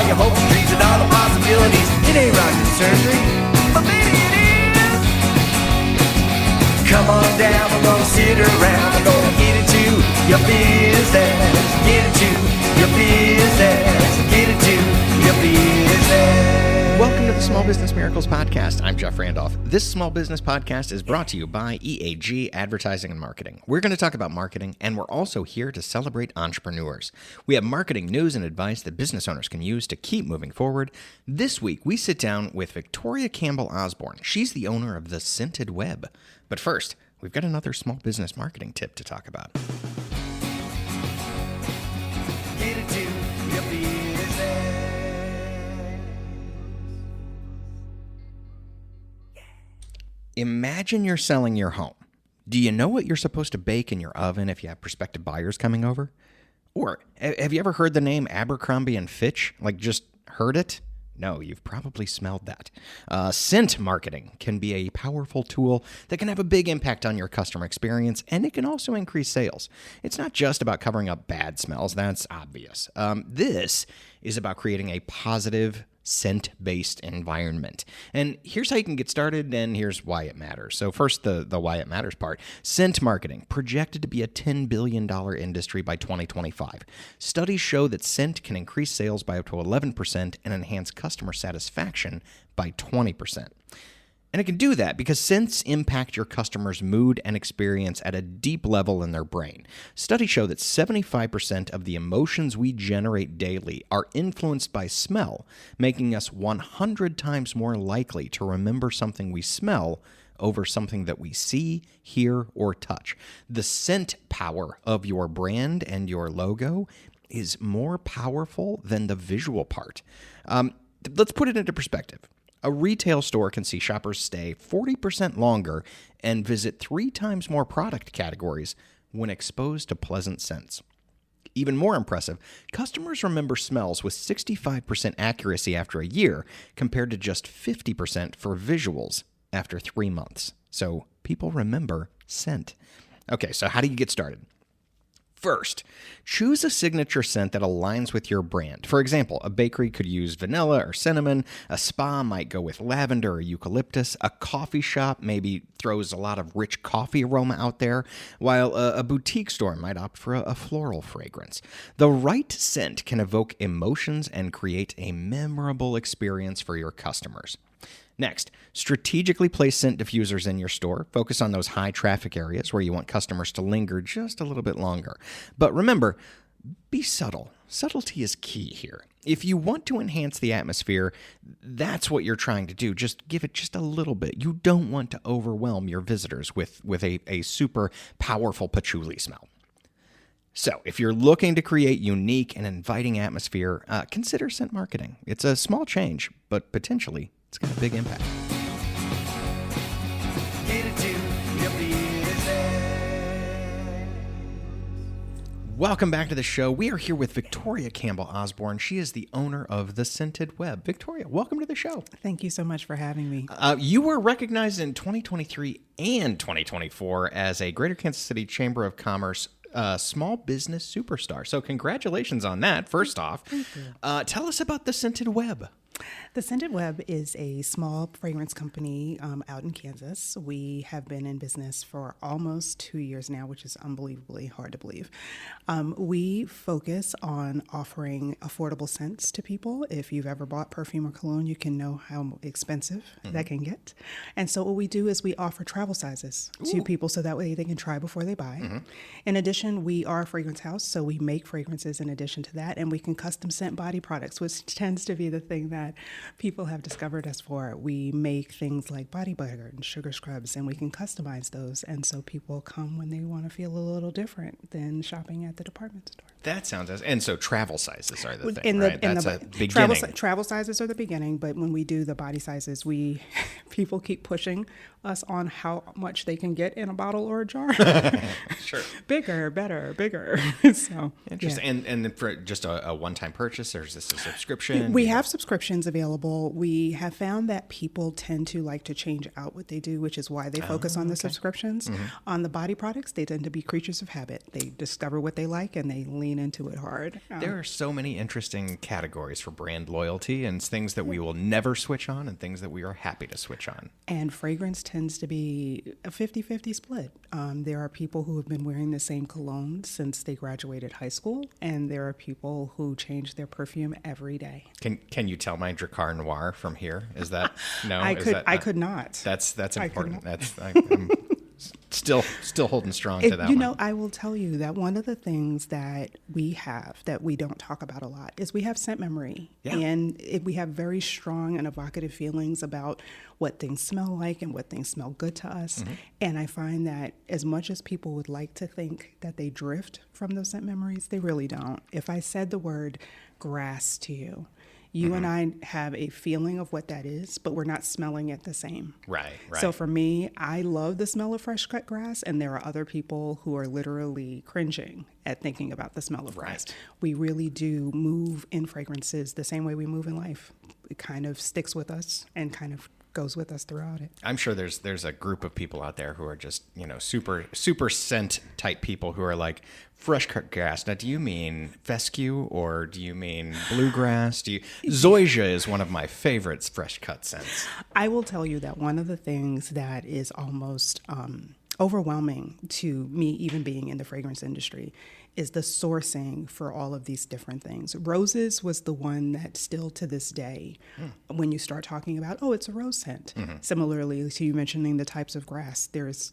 your hopes and dreams and all the possibilities. It ain't rocket surgery, but maybe it is. Come on down, we're gonna sit around. We're gonna get into your business. Get into your business. Get into your business. Welcome to the Small Business Miracles Podcast. I'm Jeff Randolph. This Small Business Podcast is brought to you by EAG Advertising and Marketing. We're going to talk about marketing, and we're also here to celebrate entrepreneurs. We have marketing news and advice that business owners can use to keep moving forward. This week, we sit down with Victoria Campbell Osborne. She's the owner of the Scented Webb. But first, we've got another small business marketing tip to talk about. Get into your business. Imagine you're selling your home. Do you know what you're supposed to bake in your oven if you have prospective buyers coming over? Or have you ever heard the name Abercrombie and Fitch? Like just heard it? No, you've probably smelled that. Scent marketing can be a powerful tool that can have a big impact on your customer experience, and it can also increase sales. It's not just about covering up bad smells. That's obvious. This is about creating a positive scent-based environment. And here's how you can get started, and here's why it matters. So first, the why it matters part. Scent marketing, projected to be a $10 billion industry by 2025. Studies show that scent can increase sales by up to 11% and enhance customer satisfaction by 20%. And it can do that because scents impact your customer's mood and experience at a deep level in their brain. Studies show that 75% of the emotions we generate daily are influenced by smell, making us 100 times more likely to remember something we smell over something that we see, hear, or touch. The scent power of your brand and your logo is more powerful than the visual part. Let's put it into perspective. A retail store can see shoppers stay 40% longer and visit 3 times more product categories when exposed to pleasant scents. Even more impressive, customers remember smells with 65% accuracy after a year compared to just 50% for visuals after 3 months. So people remember scent. Okay, so how do you get started? First, choose a signature scent that aligns with your brand. For example, a bakery could use vanilla or cinnamon, a spa might go with lavender or eucalyptus, a coffee shop maybe throws a lot of rich coffee aroma out there, while a boutique store might opt for a floral fragrance. The right scent can evoke emotions and create a memorable experience for your customers. Next, strategically place scent diffusers in your store. Focus on those high traffic areas where you want customers to linger just a little bit longer. But remember, be subtle. Subtlety is key here. If you want to enhance the atmosphere, that's what you're trying to do. Just give it just a little bit. You don't want to overwhelm your visitors with a super powerful patchouli smell. So, if you're looking to create unique and inviting atmosphere, consider scent marketing. It's a small change, but potentially it's got a big impact. Get into your business. Welcome back to the show. We are here with Victoria Campbell Osborne. She is the owner of the Scented Webb. Victoria, welcome to the show. Thank you so much for having me. You were recognized in 2023 and 2024 as a Greater Kansas City Chamber of Commerce small business superstar. So congratulations on that, first off. Thank you. Tell us about the Scented Webb. The Scented Webb is a small fragrance company out in Kansas. We have been in business for almost 2 years now, which is unbelievably hard to believe. We focus on offering affordable scents to people. If you've ever bought perfume or cologne, you can know how expensive that can get. And so what we do is we offer travel sizes to people so that way they can try before they buy. In addition, we are a fragrance house, so we make fragrances in addition to that, and we can custom scent body products, which tends to be the thing that people have discovered us for. We make things like body butter and sugar scrubs, and we can customize those. And so people come when they want to feel a little different than shopping at the department store. That sounds, and so travel sizes are the thing, right? That's a beginning. Travel sizes are the beginning, but when we do the body sizes, people keep pushing us on how much they can get in a bottle or a jar. Sure. Bigger, better, bigger. So interesting. Yeah. And for just a one-time purchase, or is this a subscription? We have subscriptions available. available. We have found that people tend to like to change out what they do, which is why they focus on the subscriptions. On the body products, they tend to be creatures of habit. They discover what they like and they lean into it hard. There are so many interesting categories for brand loyalty and things that we will never switch on and things that we are happy to switch on. And fragrance tends to be a 50-50 split. There are people who have been wearing the same cologne since they graduated high school, and there are people who change their perfume every day. Can you tell my Dracar Noir from here? Is that no? I could not. That's important. not. I'm still holding strong to that You one. know, I will tell you that one of the things that we have that we don't talk about a lot is we have scent memory. Yeah. And we have very strong and evocative feelings about what things smell like and what things smell good to us. And I find that as much as people would like to think that they drift from those scent memories, they really don't. If I said the word grass to you, you and I have a feeling of what that is, but we're not smelling it the same. Right. So for me, I love the smell of fresh cut grass, and there are other people who are literally cringing at thinking about the smell of grass. We really do move in fragrances the same way we move in life. It kind of sticks with us and kind of goes with us throughout it. I'm sure there's a group of people out there who are just, super scent type people who are like, fresh cut grass. Now, do you mean fescue or do you mean bluegrass? Zoysia is one of my favorites fresh cut scents. I will tell you that one of the things that is almost overwhelming to me, even being in the fragrance industry, is the sourcing for all of these different things. Roses was the one that still to this day, when you start talking about, it's a rose scent. Similarly to you mentioning the types of grass, there's,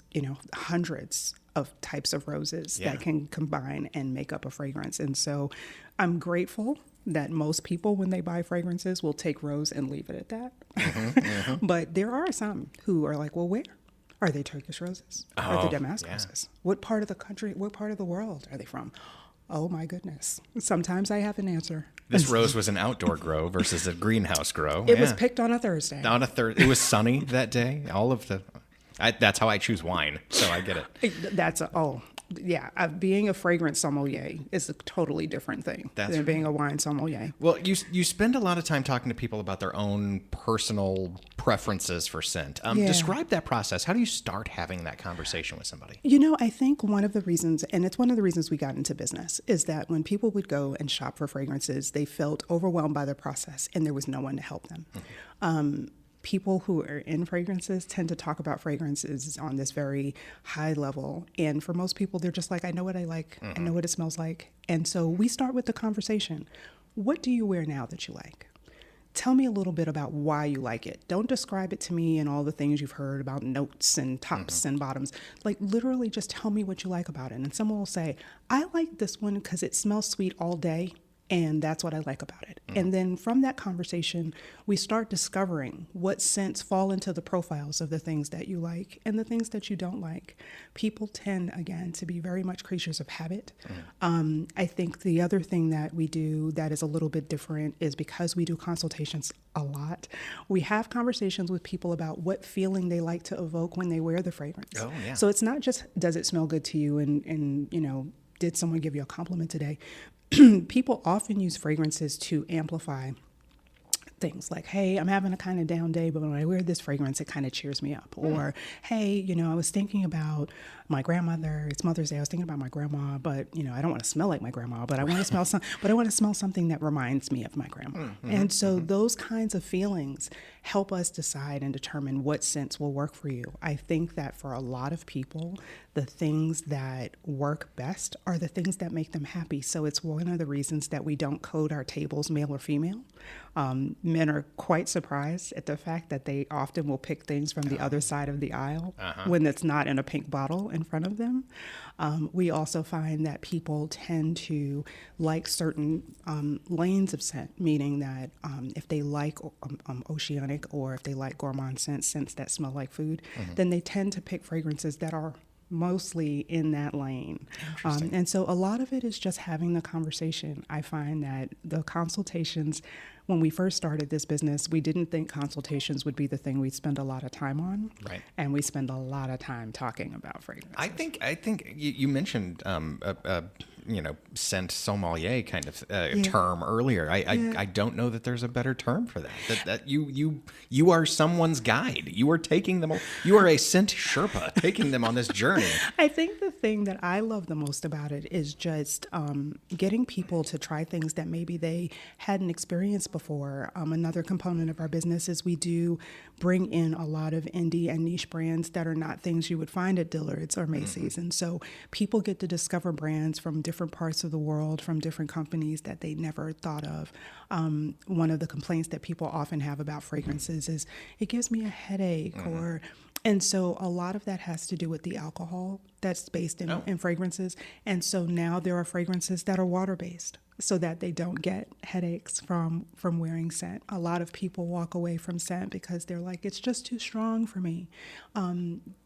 hundreds of types of roses that can combine and make up a fragrance. And so I'm grateful that most people, when they buy fragrances, will take rose and leave it at that. But there are some who are like, well, where? Are they Turkish roses? Are they Damascuses? What part of the country, what part of the world are they from? Oh my goodness. Sometimes I have an answer. This rose was an outdoor grow versus a greenhouse grow. It was picked on a Thursday. It was sunny that day. That's how I choose wine, so I get it. Being a fragrance sommelier is a totally different thing than being a wine sommelier. Well, you spend a lot of time talking to people about their own personal preferences for scent. Describe that process. How do you start having that conversation with somebody? I think one of the reasons, and it's one of the reasons we got into business, is that when people would go and shop for fragrances, they felt overwhelmed by the process and there was no one to help them. People who are in fragrances tend to talk about fragrances on this very high level. And for most people, they're just like, I know what I like. I know what it smells like. And so we start with the conversation. What do you wear now that you like? Tell me a little bit about why you like it. Don't describe it to me and all the things you've heard about notes and tops and bottoms. Like literally just tell me what you like about it. And someone will say, I like this one because it smells sweet all day. And that's what I like about it. And then from that conversation, we start discovering what scents fall into the profiles of the things that you like and the things that you don't like. People tend, again, to be very much creatures of habit. I think the other thing that we do that is a little bit different is because we do consultations a lot, we have conversations with people about what feeling they like to evoke when they wear the fragrance. Oh, yeah. So it's not just, does it smell good to you and did someone give you a compliment today? People often use fragrances to amplify things like, hey, I'm having a kind of down day, but when I wear this fragrance, it kind of cheers me up. Or, hey, I was thinking about my grandmother. It's Mother's Day. I was thinking about my grandma, but I don't want to smell like my grandma, but I want to smell something that reminds me of my grandma. And so those kinds of feelings help us decide and determine what scents will work for you. I think that for a lot of people, the things that work best are the things that make them happy. So it's one of the reasons that we don't code our tables male or female. Men are quite surprised at the fact that they often will pick things from the other side of the aisle when it's not in a pink bottle in front of them. We also find that people tend to like certain lanes of scent, meaning that if they like oceanic or if they like gourmand scents that smell like food, then they tend to pick fragrances that are mostly in that lane. And so a lot of it is just having the conversation. I find that the consultations, when we first started this business, we didn't think consultations would be the thing we'd spend a lot of time on. Right. And we spend a lot of time talking about fragrances. I think you mentioned scent sommelier kind of term earlier. I don't know that there's a better term for that. That you are someone's guide. You are taking them. You are a scent Sherpa taking them on this journey. I think the thing that I love the most about it is just getting people to try things that maybe they hadn't experienced before. Another component of our business is we do bring in a lot of indie and niche brands that are not things you would find at Dillard's or Macy's. And so people get to discover brands from different parts of the world, from different companies that they never thought of. One of the complaints that people often have about fragrances is it gives me a headache and so a lot of that has to do with the alcohol that's based in fragrances. And so now there are fragrances that are water-based so that they don't get headaches from wearing scent. A lot of people walk away from scent because they're like, it's just too strong for me.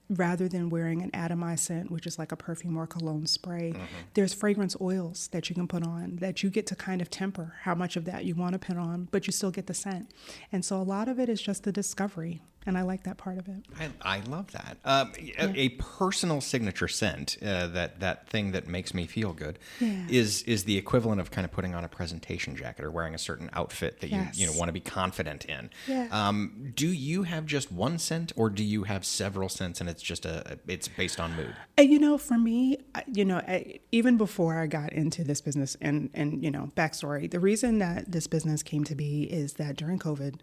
Rather than wearing an atomized scent, which is like a perfume or cologne spray, there's fragrance oils that you can put on that you get to kind of temper how much of that you want to put on, but you still get the scent. And so a lot of it is just the discovery. And I like that part of it. I love that. A personal signature scent, that thing that makes me feel good, is the equivalent of kind of putting on a presentation jacket or wearing a certain outfit that you want to be confident in. Yeah. Do you have just one scent, or do you have several scents, and it's just it's based on mood? For me, even before I got into this business, and backstory, the reason that this business came to be is that during COVID,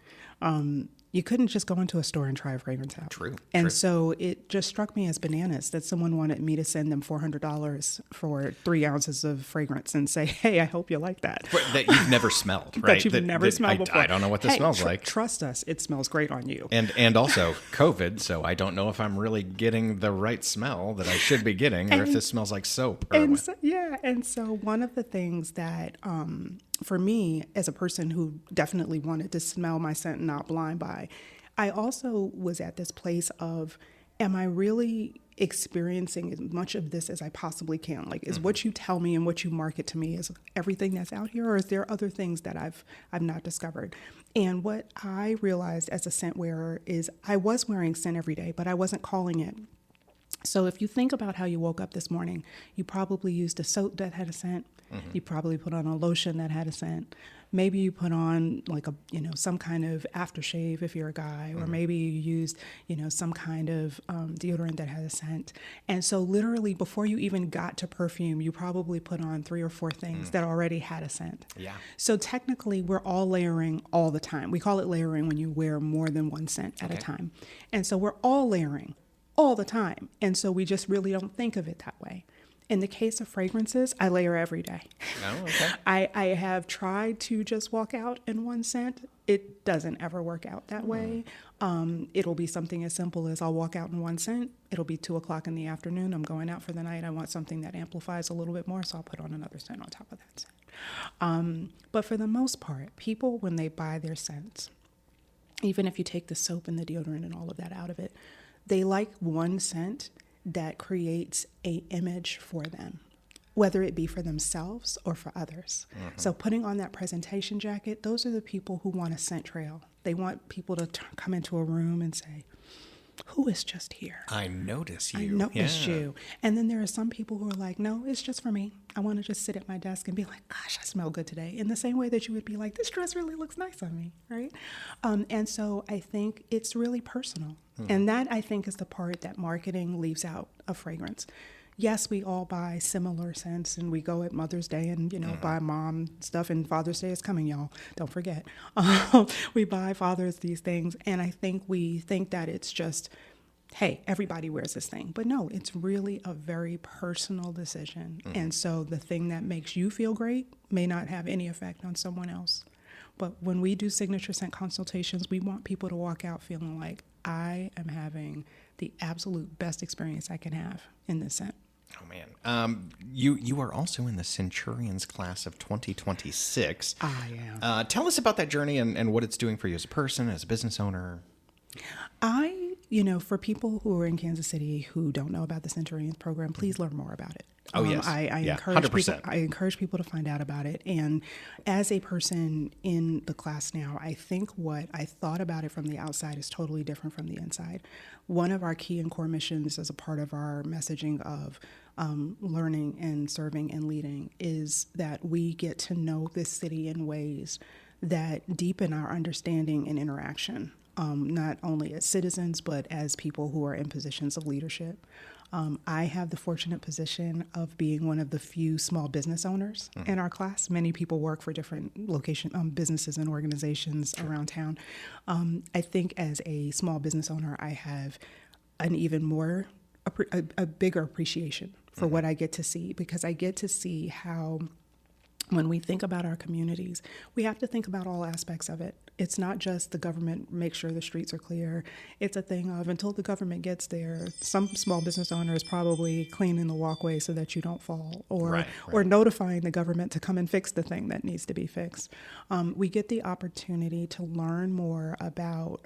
you couldn't just go into a store and try a fragrance out. True. So it just struck me as bananas that someone wanted me to send them $400 for 3 ounces of fragrance and say, hey, I hope you like that. That you've never smelled, right? That you've never smelled before. I don't know what this smells like. Trust us, it smells great on you. And also COVID, so I don't know if I'm really getting the right smell that I should be getting, or if this smells like soap. And so one of the things that for me, as a person who definitely wanted to smell my scent and not blind buy, I also was at this place of, am I really experiencing as much of this as I possibly can? Like, is what you tell me and what you market to me is everything that's out here, or is there other things that I've not discovered? And what I realized as a scent wearer is I was wearing scent every day, but I wasn't calling it. So if you think about how you woke up this morning, you probably used a soap that had a scent. You probably put on a lotion that had a scent. Maybe you put on like some kind of aftershave if you're a guy, or maybe you used, some kind of deodorant that had a scent. And so literally before you even got to perfume, you probably put on 3 or 4 things that already had a scent. Yeah. So technically we're all layering all the time. We call it layering when you wear more than one scent at a time. And so we're all layering all the time. And so we just really don't think of it that way. In the case of fragrances, I layer every day. Oh, okay. I have tried to just walk out in one scent. It doesn't ever work out that way. It'll be something as simple as I'll walk out in one scent. It'll be 2:00 in the afternoon. I'm going out for the night. I want something that amplifies a little bit more, so I'll put on another scent on top of that scent. But for the most part, people, when they buy their scents, even if you take the soap and the deodorant and all of that out of it, they like one scent that creates an image for them, whether it be for themselves or for others. So putting on that presentation jacket, those are the people who want a scent trail. They want people to come into a room and say, who is just here? I notice you. I noticed you. And then there are some people who are like, no, it's just for me. I want to just sit at my desk and be like, gosh, I smell good today. In the same way that you would be like, this dress really looks nice on me, right? And so I think it's really personal. And that, I think, is the part that marketing leaves out of fragrance. Yes, we all buy similar scents, and we go at Mother's Day and, buy mom stuff, and Father's Day is coming, y'all. Don't forget. We buy fathers these things, and I think we think that it's just, hey, everybody wears this thing. But no, it's really a very personal decision. And so the thing that makes you feel great may not have any effect on someone else. But when we do signature scent consultations, we want people to walk out feeling like, I am having the absolute best experience I can have in this scent. Oh, man. You are also in the Centurions class of 2026. I am. Tell us about that journey and what it's doing for you as a person, as a business owner. For people who are in Kansas City who don't know about the Centurions program, please learn more about it. Oh, yes. I Yeah, encourage 100%. people. I encourage people to find out about it. And as a person in the class now, I think what I thought about it from the outside is totally different from the inside. One of our key and core missions as a part of our messaging of learning and serving and leading is that we get to know this city in ways that deepen our understanding and interaction, not only as citizens, but as people who are in positions of leadership. I have the fortunate position of being one of the few small business owners in our class. Many people work for different businesses and organizations around town. I think as a small business owner, I have an even more, a bigger appreciation for what I get to see, because I get to see how when we think about our communities, we have to think about all aspects of it. It's not just the government make sure the streets are clear. It's a thing of until the government gets there, some small business owner is probably cleaning the walkway so that you don't fall, or or notifying the government to come and fix the thing that needs to be fixed. We get the opportunity to learn more about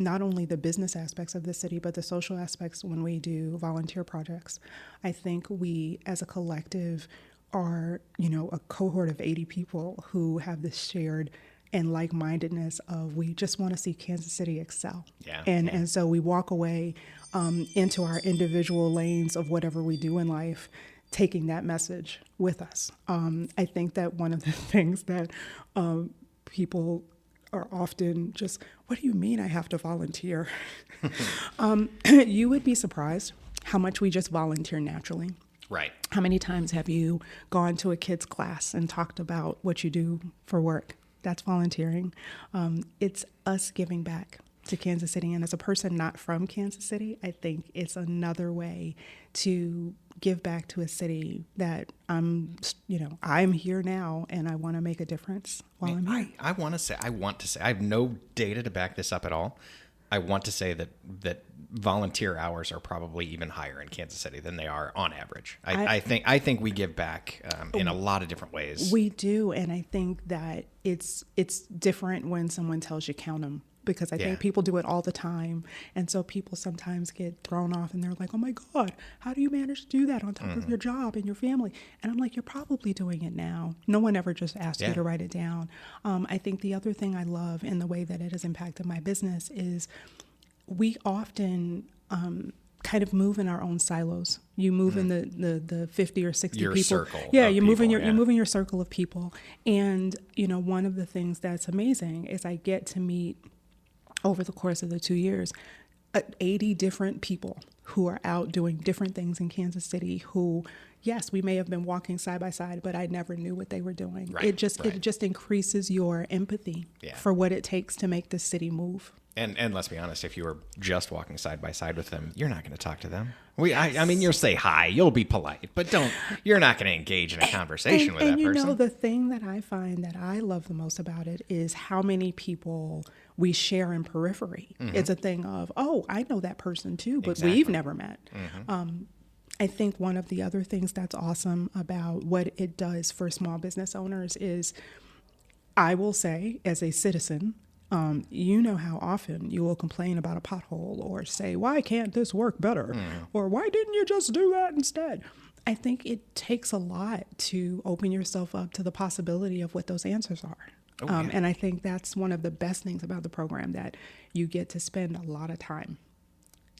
not only the business aspects of the city, but the social aspects when we do volunteer projects. I think we, as a collective, are, a cohort of 80 people who have this shared and like-mindedness of we just want to see Kansas City excel. And so we walk away into our individual lanes of whatever we do in life, taking that message with us. I think that one of the things that people are often just, what do you mean I have to volunteer? You would be surprised how much we just volunteer naturally. Right. How many times have you gone to a kid's class and talked about what you do for work? That's volunteering. It's us giving back to Kansas City. And as a person not from Kansas City, I think it's another way to give back to a city that I'm here now and I want to make a difference while I'm here. I want to say, I have no data to back this up at all. I want to say that volunteer hours are probably even higher in Kansas City than they are on average. I think we give back in a lot of different ways. We do, and I think that it's different when someone tells you count them, because I think people do it all the time, and so people sometimes get thrown off and they're like, oh my God, how do you manage to do that on top of your job and your family? And I'm like, you're probably doing it now. No one ever just asked you to write it down. I think the other thing I love in the way that it has impacted my business is we often kind of move in our own silos. You move in the 50 or 60 your people. Circle. You move in you move in your circle of people. And one of the things that's amazing is I get to meet over the course of the 2 years 80 different people who are out doing different things in Kansas City who, yes, we may have been walking side by side, but I never knew what they were doing. It just increases your empathy for what it takes to make the city move. And let's be honest, if you were just walking side by side with them, you're not going to talk to them. I mean, you'll say hi, you'll be polite, but you're not going to engage in a conversation with that person. The thing that I find that I love the most about it is how many people we share in periphery. It's a thing of, oh, I know that person too, but we've never met. I think one of the other things that's awesome about what it does for small business owners is, I will say, as a citizen, how often you will complain about a pothole or say, why can't this work better? Or why didn't you just do that instead? I think it takes a lot to open yourself up to the possibility of what those answers are. And I think that's one of the best things about the program, that you get to spend a lot of time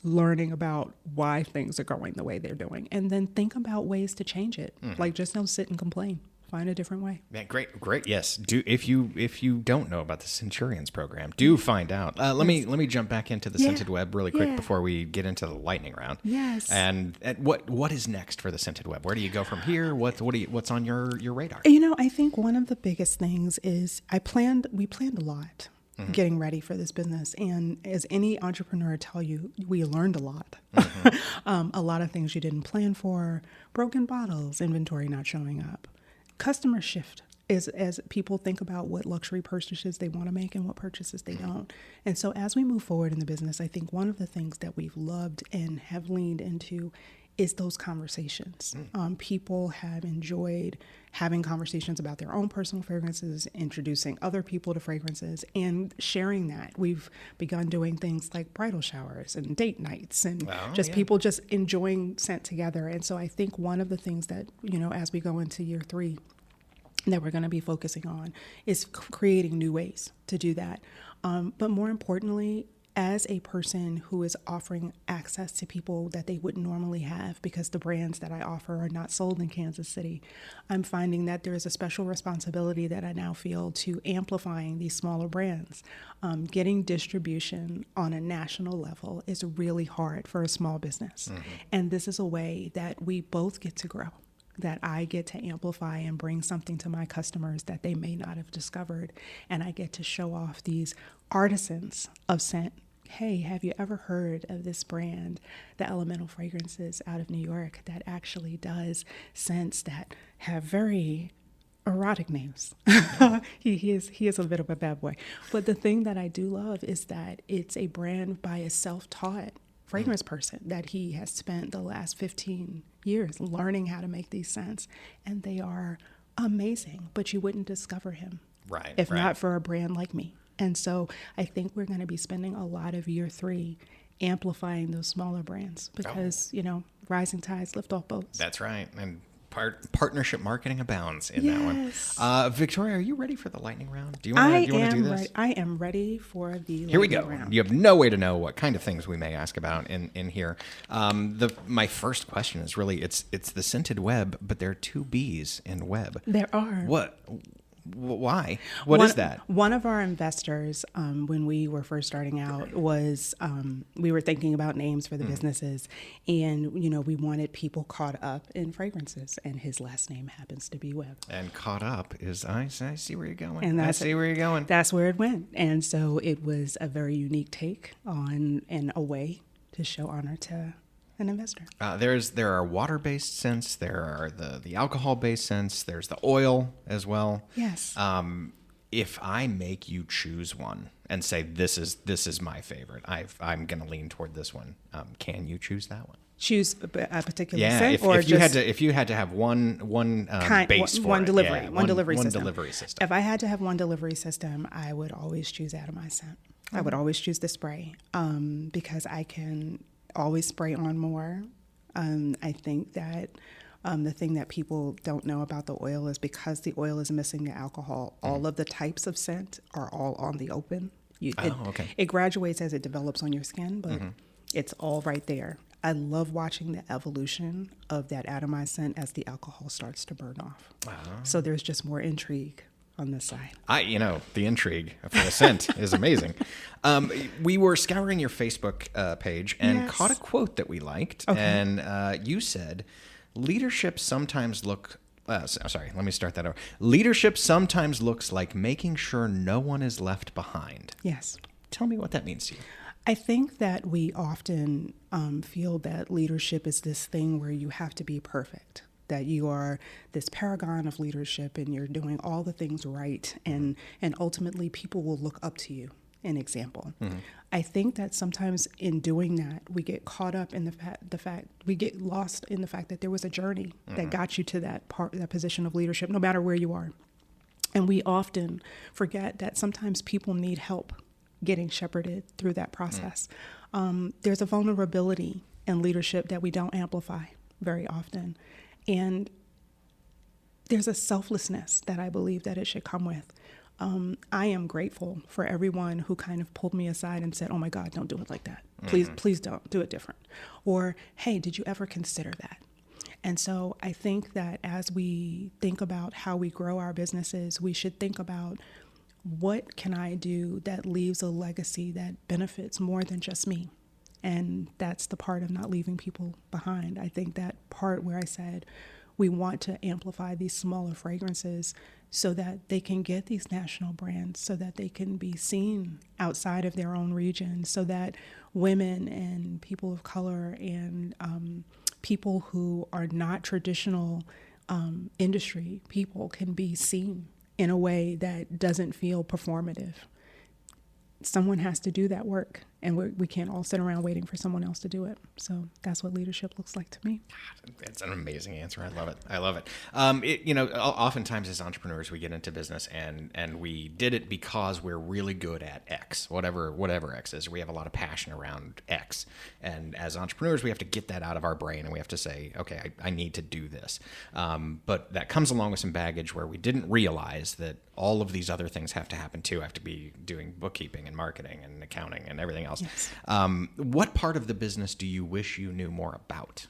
learning about why things are going the way they're doing, and then think about ways to change it. Like, just don't sit and complain. Find a different way. Yeah, great. Yes. If you don't know about the Centurions program, do find out. Let me jump back into the Scented Webb really quick before we get into the lightning round. Yes. And what is next for the Scented Webb? Where do you go from here? What's on your radar? I think one of the biggest things is we planned a lot. Getting ready for this business. And as any entrepreneur tell you, we learned a lot. A lot of things you didn't plan for, broken bottles, inventory not showing up. Customer shift as people think about what luxury purchases they want to make and what purchases they don't. And so as we move forward in the business, I think one of the things that we've loved and have leaned into is those conversations. People have enjoyed having conversations about their own personal fragrances, introducing other people to fragrances, and sharing that. We've begun doing things like bridal showers and date nights, and people just enjoying scent together. And so I think one of the things that, as we go into year 3, that we're going to be focusing on is creating new ways to do that. But more importantly, as a person who is offering access to people that they wouldn't normally have because the brands that I offer are not sold in Kansas City, I'm finding that there is a special responsibility that I now feel to amplifying these smaller brands. Getting distribution on a national level is really hard for a small business. And this is a way that we both get to grow, that I get to amplify and bring something to my customers that they may not have discovered. And I get to show off these artisans of scent. Hey, have you ever heard of this brand, the Elemental Fragrances out of New York, that actually does scents that have very erotic names? He is a bit of a bad boy. But the thing that I do love is that it's a brand by a self-taught fragrance person that he has spent the last 15 years learning how to make these scents, and they are amazing, but you wouldn't discover him if not for a brand like me. And so I think we're going to be spending a lot of year 3 amplifying those smaller brands because, rising tides lift all boats. That's right. And partnership marketing abounds in that one. Victoria, are you ready for the lightning round? Do you want to do this? I am ready for the lightning round. Here we go. You have no way to know what kind of things we may ask about in here. My first question is really, it's the Scented Webb, but there are 2 B's in Webb. There are. What? Why? What is that? One of our investors, when we were first starting out, was we were thinking about names for the businesses, and we wanted people caught up in fragrances, and his last name happens to be Webb. And caught up is I see where you're going. And I see where you're going. That's where it went, and so it was a very unique take on and a way to show honor to an investor. There are water-based scents. There are the alcohol-based scents. There's the oil as well. Yes. If I make you choose one and say this is my favorite, I'm going to lean toward this one. Can you choose that one? Choose a particular scent, if you had to have one base for one it. delivery, Yeah, one delivery system. If I had to have one delivery system, I would always choose Atomized scent. I would always choose the spray because I can always spray on more. I think that the thing that people don't know about the oil is because the oil is missing the alcohol, all of the types of scent are all on the open. It graduates as it develops on your skin, but it's all right there. I love watching the evolution of that atomized scent as the alcohol starts to burn off. So there's just more intrigue on this side. The intrigue for the scent is amazing. We were scouring your Facebook page and caught a quote that we liked. Okay. And you said, leadership sometimes let me start that over. Leadership sometimes looks like making sure no one is left behind. Yes. Tell me what that means to you. I think that we often feel that leadership is this thing where you have to be perfect, that you are this paragon of leadership and you're doing all the things right, and ultimately people will look up to you, an example. I think that sometimes in doing that, we get caught up in we get lost in the fact that there was a journey that got you to that position of leadership, no matter where you are. And we often forget that sometimes people need help getting shepherded through that process. There's a vulnerability in leadership that we don't amplify very often. And there's a selflessness that I believe that it should come with. I am grateful for everyone who kind of pulled me aside and said, oh my God, don't do it like that. Please don't do it different. Or, hey, did you ever consider that? And so I think that as we think about how we grow our businesses, we should think about, what can I do that leaves a legacy that benefits more than just me? And that's the part of not leaving people behind. I think that part where I said we want to amplify these smaller fragrances so that they can get these national brands, so that they can be seen outside of their own region, so that women and people of color and people who are not traditional industry people can be seen in a way that doesn't feel performative. Someone has to do that work. And we can't all sit around waiting for someone else to do it. So that's what leadership looks like to me. It's an amazing answer. I love it. I love it. Oftentimes as entrepreneurs, we get into business and we did it because we're really good at X, whatever X is. We have a lot of passion around X. And as entrepreneurs, we have to get that out of our brain and we have to say, okay, I need to do this. But that comes along with some baggage where we didn't realize that all of these other things have to happen too. I have to be doing bookkeeping and marketing and accounting and everything else. Yes. What part of the business do you wish you knew more about?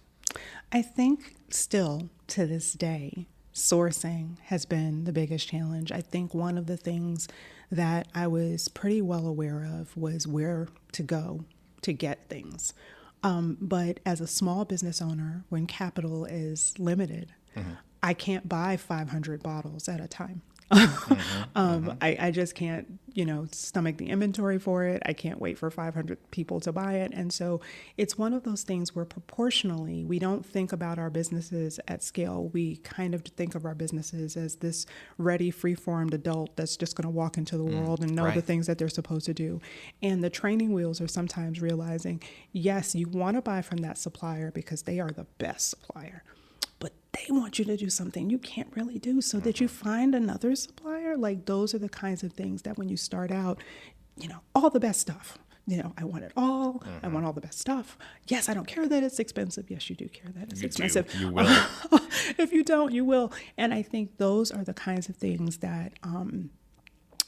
I think still to this day, sourcing has been the biggest challenge. I think one of the things that I was pretty well aware of was where to go to get things. But as a small business owner, when capital is limited, I can't buy 500 bottles at a time. I just can't, stomach the inventory for it. I can't wait for 500 people to buy it. And so it's one of those things where proportionally, we don't think about our businesses at scale. We kind of think of our businesses as this ready, free-formed adult that's just going to walk into the world and know the things that they're supposed to do. And the training wheels are sometimes realizing, yes, you want to buy from that supplier because they are the best supplier. But they want you to do something you can't really do, so that you find another supplier. Like, those are the kinds of things that when you start out, all the best stuff. I want it all. I want all the best stuff. Yes, I don't care that it's expensive. Yes, you do care that it's expensive. You will. If you don't, you will. And I think those are the kinds of things that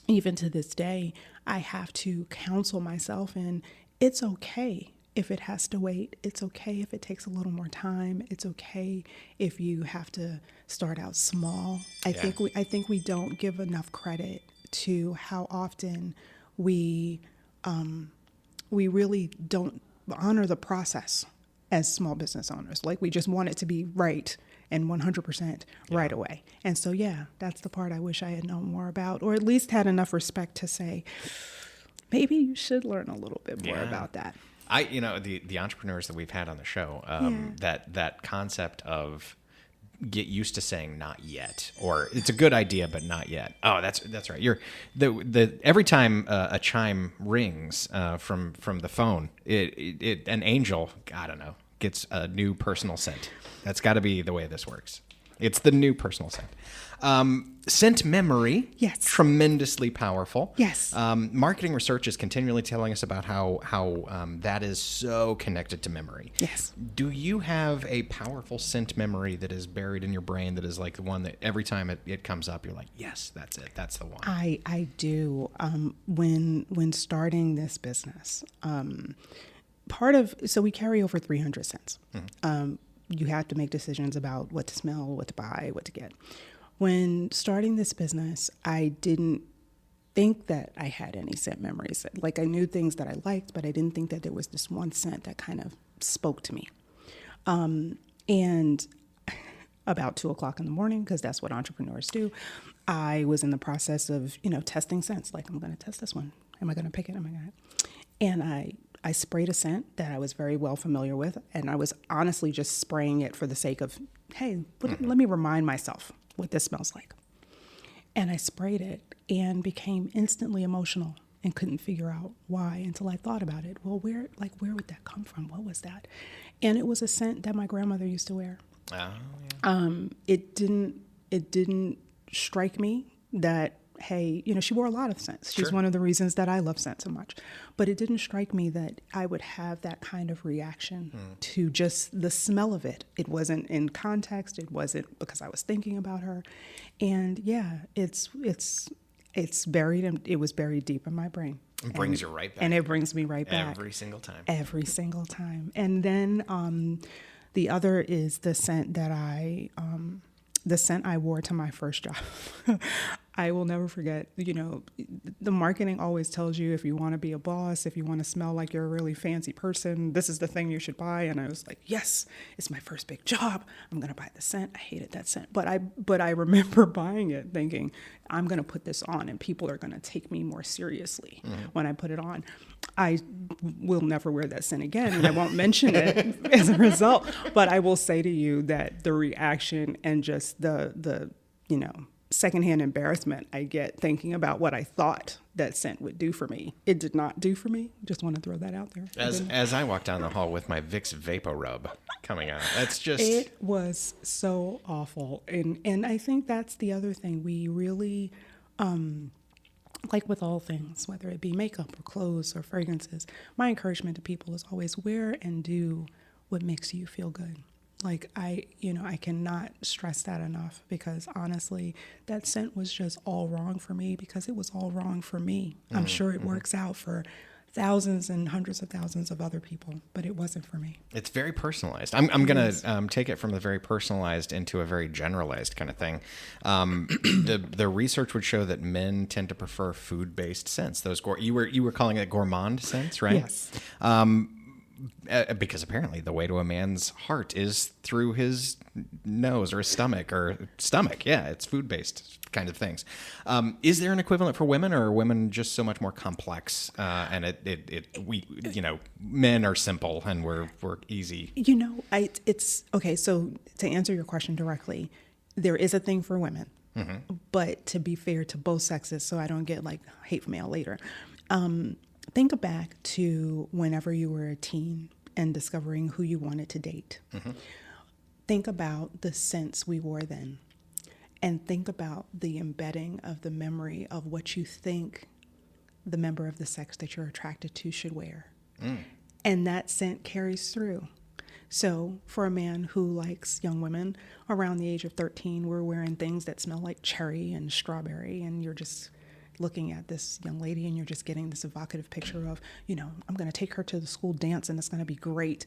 even to this day, I have to counsel myself in. It's okay if it has to wait. It's okay if it takes a little more time. It's okay if you have to start out small. I think we don't give enough credit to how often we really don't honor the process as small business owners. Like, we just want it to be right and 100% right away. And so, that's the part I wish I had known more about, or at least had enough respect to say, maybe you should learn a little bit more about that. The entrepreneurs that we've had on the show, that concept of get used to saying not yet, or it's a good idea but not yet. Oh, that's right. You're every time a chime rings from the phone, it an angel, I don't know, gets a new personal scent. That's got to be the way this works. It's the new personal scent. Scent memory, yes, tremendously powerful. Yes. Marketing research is continually telling us about how that is so connected to memory. Yes. Do you have a powerful scent memory that is buried in your brain that is like the one that every time it comes up, you're like, yes, that's it. That's the one. I do. When starting this business, so we carry over 300 scents. You have to make decisions about what to smell, what to buy, what to get. When starting this business, I didn't think that I had any scent memories. Like, I knew things that I liked, but I didn't think that there was this one scent that kind of spoke to me. And about 2:00 in the morning, because that's what entrepreneurs do, I was in the process of, testing scents. Like, I'm going to test this one. Am I going to pick it? And I sprayed a scent that I was very well familiar with, and I was honestly just spraying it for the sake of, hey, let me remind myself what this smells like. And I sprayed it and became instantly emotional and couldn't figure out why until I thought about it. Well, where would that come from? What was that? And it was a scent that my grandmother used to wear. Oh, yeah. It didn't strike me that, hey, she wore a lot of scents. She's one of the reasons that I love scent so much. But it didn't strike me that I would have that kind of reaction to just the smell of it. It wasn't in context. It wasn't because I was thinking about her. And it's buried, and it was buried deep in my brain. It brings you right back. And it brings me right back. Every single time. Every single time. And then the other is the scent that the scent I wore to my first job. I will never forget, the marketing always tells you if you want to be a boss, if you want to smell like you're a really fancy person, this is the thing you should buy. And I was like, yes, it's my first big job. I'm going to buy the scent. I hated that scent. But I remember buying it thinking, I'm going to put this on and people are going to take me more seriously when I put it on. I will never wear that scent again, and I won't mention it as a result. But I will say to you that the reaction and just the secondhand embarrassment I get thinking about what I thought that scent would do for me. It did not do for me. Just want to throw that out there. As I walk down the hall with my Vicks Vapor Rub coming out, that's just... It was so awful. And I think that's the other thing. We really, like with all things, whether it be makeup or clothes or fragrances, my encouragement to people is always wear and do what makes you feel good. Like I cannot stress that enough, because honestly, that scent was just all wrong for me because it was all wrong for me. I'm sure it works out for thousands and hundreds of thousands of other people, but it wasn't for me. It's very personalized. I'm going to take it from the very personalized into a very generalized kind of thing. The research would show that men tend to prefer food-based scents. Those you were calling it gourmand scents, right? Yes. Because apparently the way to a man's heart is through his nose or his stomach. Yeah, it's food-based kind of things. Is there an equivalent for women, or are women just so much more complex? And men are simple and we're easy. It's okay. So to answer your question directly, there is a thing for women, but to be fair to both sexes, so I don't get like hate mail later. Think back to whenever you were a teen and discovering who you wanted to date. Think about the scents we wore then, and think about the embedding of the memory of what you think the member of the sex that you're attracted to should wear. And that scent carries through. So for a man who likes young women around the age of 13, we're wearing things that smell like cherry and strawberry, and you're just looking at this young lady and you're just getting this evocative picture of, I'm going to take her to the school dance and it's going to be great.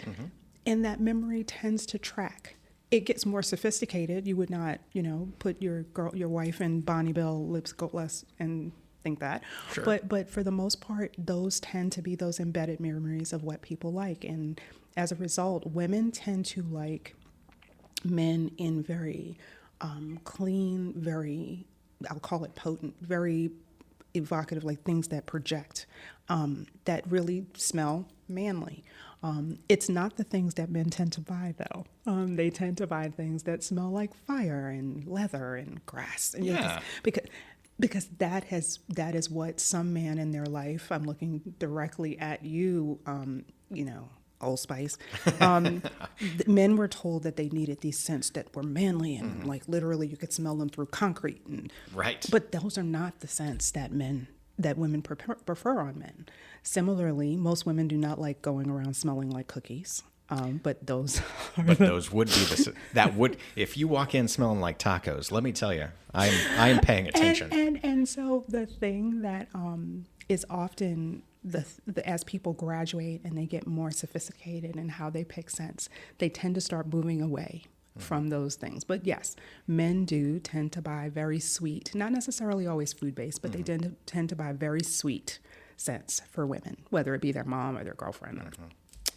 And that memory tends to track. It gets more sophisticated. You would not, put your wife in Bonnie Bell Lips Goatless and think that. Sure. But for the most part, those tend to be those embedded memories of what people like. And as a result, women tend to like men in very clean, very, I'll call it potent, very evocative, like things that project, that really smell manly. It's not the things that men tend to buy, though. They tend to buy things that smell like fire and leather and grass. And because that is what some man in their life, I'm looking directly at you, Old Spice. Men were told that they needed these scents that were manly and like literally you could smell them through concrete. Right. But those are not the scents that women prefer on men. Similarly, most women do not like going around smelling like cookies. But those would be that would, if you walk in smelling like tacos, let me tell you, I'm paying attention. And so the thing that is often as people graduate and they get more sophisticated in how they pick scents, they tend to start moving away from those things. But yes, men do tend to buy very sweet, not necessarily always food-based, but they tend to buy very sweet scents for women, whether it be their mom or their girlfriend.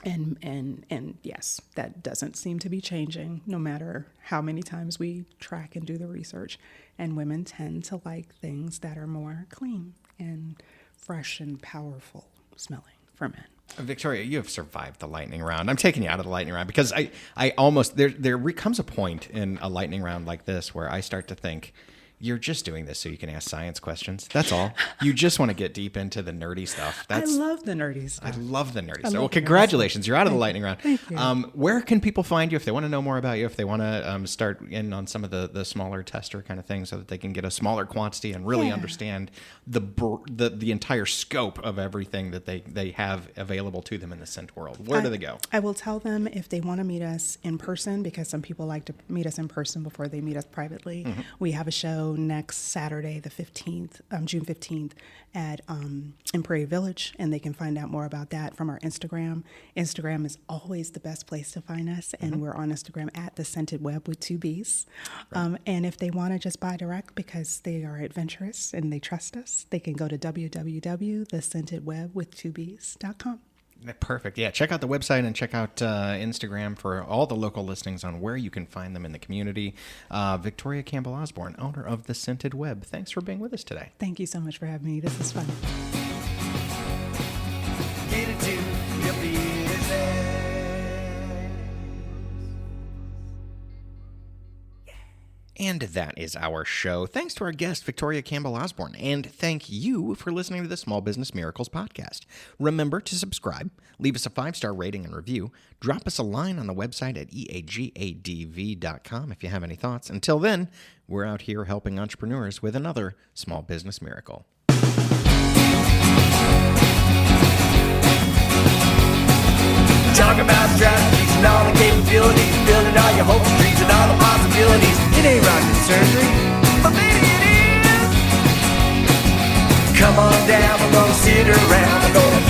And yes, that doesn't seem to be changing no matter how many times we track and do the research. And women tend to like things that are more clean and fresh and powerful smelling for men. Victoria, you have survived the lightning round. I'm taking you out of the lightning round because I almost, there comes a point in a lightning round like this where I start to think, you're just doing this so you can ask science questions. That's all. You just want to get deep into the nerdy stuff. I love the nerdy stuff. I love the nerdy stuff. Well, congratulations. You're out of the lightning round. Thank you. Where can people find you if they want to know more about you, if they want to start in on some of the smaller tester kind of things so that they can get a smaller quantity and really understand the entire scope of everything that they have available to them in the scent world? Where do they go? I will tell them if they want to meet us in person, because some people like to meet us in person before they meet us privately. We have a show next Saturday, the 15th, June 15th, at in Prairie Village, and they can find out more about that from our Instagram. Instagram is always the best place to find us, and we're on Instagram at the Scented Webb with 2 B's. Right. And if they want to just buy direct because they are adventurous and they trust us, they can go to www.thescentedwebwith2b's.com. Perfect. Yeah, check out the website and check out Instagram for all the local listings on where you can find them in the community. Victoria Campbell Osborne, owner of the Scented Webb. Thanks for being with us today. Thank you so much for having me. This is fun. Get into your business. And that is our show. Thanks to our guest, Victoria Campbell Osborne, and thank you for listening to the Small Business Miracles podcast. Remember to subscribe, leave us a 5-star rating and review, drop us a line on the website at eagadv.com if you have any thoughts. Until then, we're out here helping entrepreneurs with another Small Business Miracle. Talk about strategies and all the capabilities, building all your hopes, dreams, and all the possibilities. It ain't rocket surgery, but maybe it is. Come on down, we're gonna sit around, we're gonna